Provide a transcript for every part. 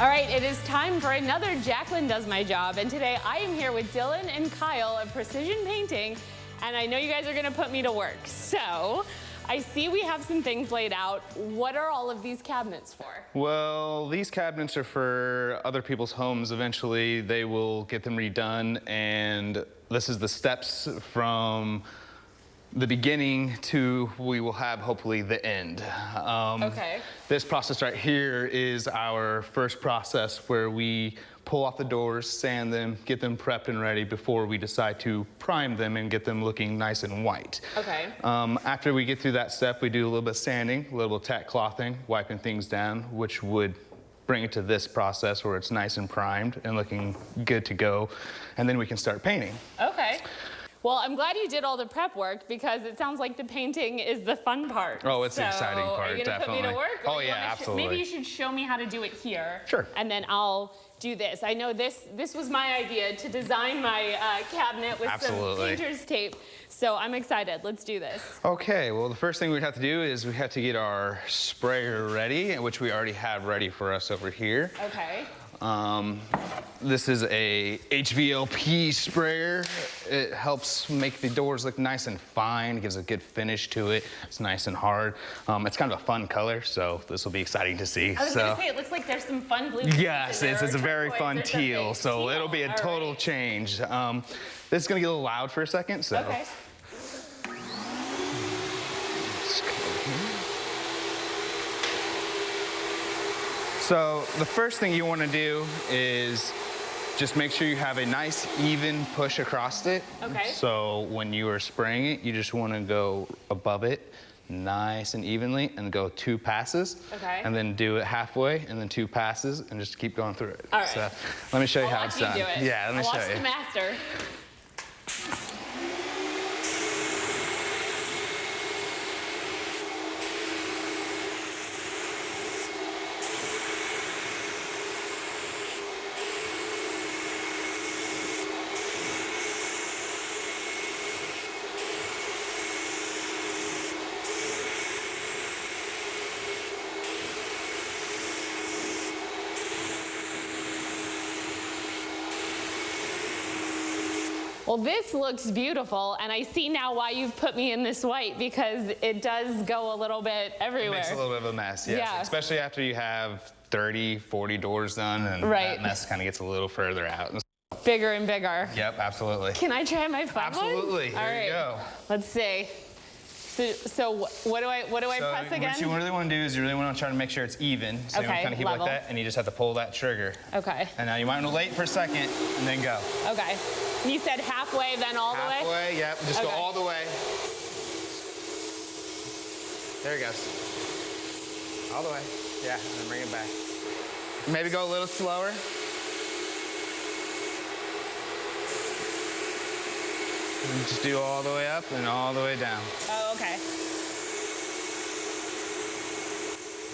All right, it is time for another Jaclyn Does My Job, and today I am here with Dylan and Kyle of Precision Painting, and I know you guys are gonna put me to work. So, I see we have some things laid out. What are all of these cabinets for? Well, these cabinets are for other people's homes. Eventually, they will get them redone, and this is the steps from the beginning to we will have hopefully the end. Okay. This process right here is our first process where we pull off the doors, sand them, get them prepped and ready before we decide to prime them and get them looking nice and white. Okay. After we get through that step, we do a little bit of sanding, a little bit of tack clothing, wiping things down, which would bring it to this process where it's nice and primed and looking good to go, and then we can start painting. Okay. Well, I'm glad you did all the prep work because it sounds like the painting is the fun part. Oh, it's the exciting part, are you gonna definitely. put me to work? Oh yeah, absolutely. Maybe you should show me how to do it here. Sure. And then I'll do this. I know this was my idea to design my cabinet with some painter's tape. So I'm excited. Let's do this. Okay, well, the first thing we'd have to do is we have to get our sprayer ready, which we already have ready for us over here. Okay. This is a HVLP sprayer. It helps make the doors look nice and fine, gives a good finish to it. It's nice and hard. It's kind of a fun color, so this will be exciting to see. I was gonna say, it looks like there's some fun blue. Yes, it's a very fun teal, so it'll be a total change. This is gonna get a little loud for a second, so. Okay. So the first thing you want to do is just make sure you have a nice even push across it. Okay. So when you are spraying it, you just want to go above it nice and evenly and go 2 passes. Okay. And then do it halfway and then 2 passes and just keep going through it. All right. So let me show you how I'll it's watch done. you do it. Yeah, let me show Watch you. the master. Well, this looks beautiful, and I see now why you've put me in this white, because it does go a little bit everywhere. It makes a little bit of a mess, yes. Yeah. Especially after you have 30, 40 doors done, and that mess kind of gets a little further out. Bigger and bigger. Yep, absolutely. Can I try my fun one? Absolutely. Here you go. Let's see. So what do I press again? What you really want to do is you really want to try to make sure it's even. So you want to kind of keep it like that, and you just have to pull that trigger. Okay. And now you might want to wait for a second, and then go. Okay. You said halfway, then all the way? Halfway, yep. Just go all the way. There it goes. All the way. Yeah, and then bring it back. Maybe go a little slower. And just do all the way up and all the way down. Oh, okay.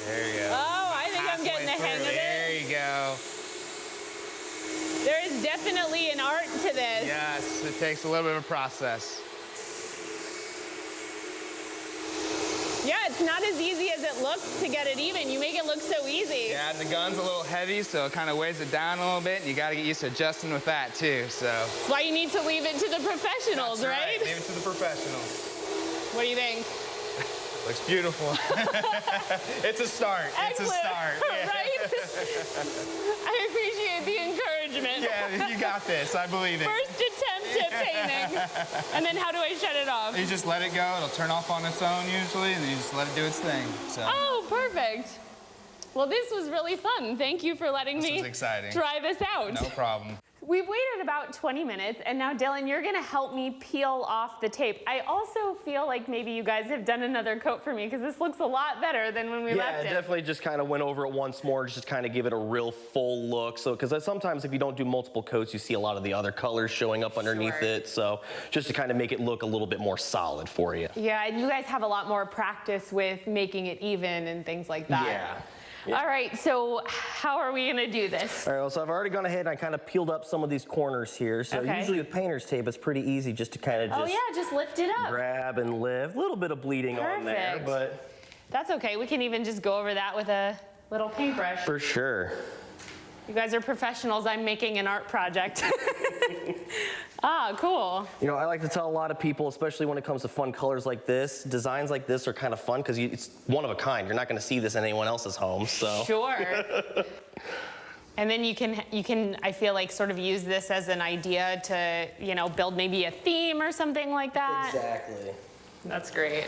There you go. Oh, I think I'm getting the hang of it. There you go. There is definitely an art to this. Yes, it takes a little bit of a process. Yeah, it's not as easy as it looks to get it even. You make it look so easy. Yeah, and the gun's a little heavy, so it kind of weighs it down a little bit, and you got to get used to adjusting with that too, so. That's why you need to leave it to the professionals, That's right? Leave it to the professionals. What do you think? Looks beautiful. It's a start. Excellent. It's a start. Yeah. Right? I appreciate the encouragement. Yeah, you got this. I believe it. First attempt at painting. And then how do I shut it off? You just let it go. It'll turn off on its own usually, and you just let it do its thing. So. Oh, perfect. Well, this was really fun. Thank you for letting me try this out. No problem. We've waited about 20 minutes, and now, Dylan, you're gonna help me peel off the tape. I also feel like maybe you guys have done another coat for me, because this looks a lot better than when we left it. Yeah, definitely just kind of went over it once more, just to kind of give it a real full look. So, because sometimes if you don't do multiple coats, you see a lot of the other colors showing up underneath it. So, just to kind of make it look a little bit more solid for you. Yeah, and you guys have a lot more practice with making it even and things like that. Yeah. All right, so how are we gonna do this? All right, well, so I've already gone ahead and I kind of peeled up some of these corners here. So usually with painter's tape, it's pretty easy just to kind of just lift it up. Grab and lift. A little bit of bleeding on there, but that's okay. We can even just go over that with a little paintbrush. for sure. You guys are professionals. I'm making an art project. Ah, cool. You know, I like to tell a lot of people, especially when it comes to fun colors like this, designs like this are kind of fun because it's one of a kind. You're not going to see this in anyone else's home, so. Sure. And then you can, I feel like, sort of use this as an idea to, you know, build maybe a theme or something like that. Exactly. That's great.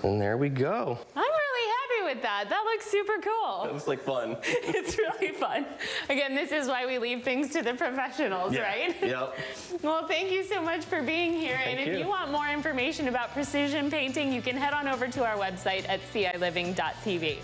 And there we go. I'm really happy with that. That looks super cool. That looks like fun. It's really fun. Again, this is why we leave things to the professionals, Yeah. right? Yep. Well, thank you so much for being here. Thank and if you want more information about precision painting, you can head on over to our website at ciLiving.tv.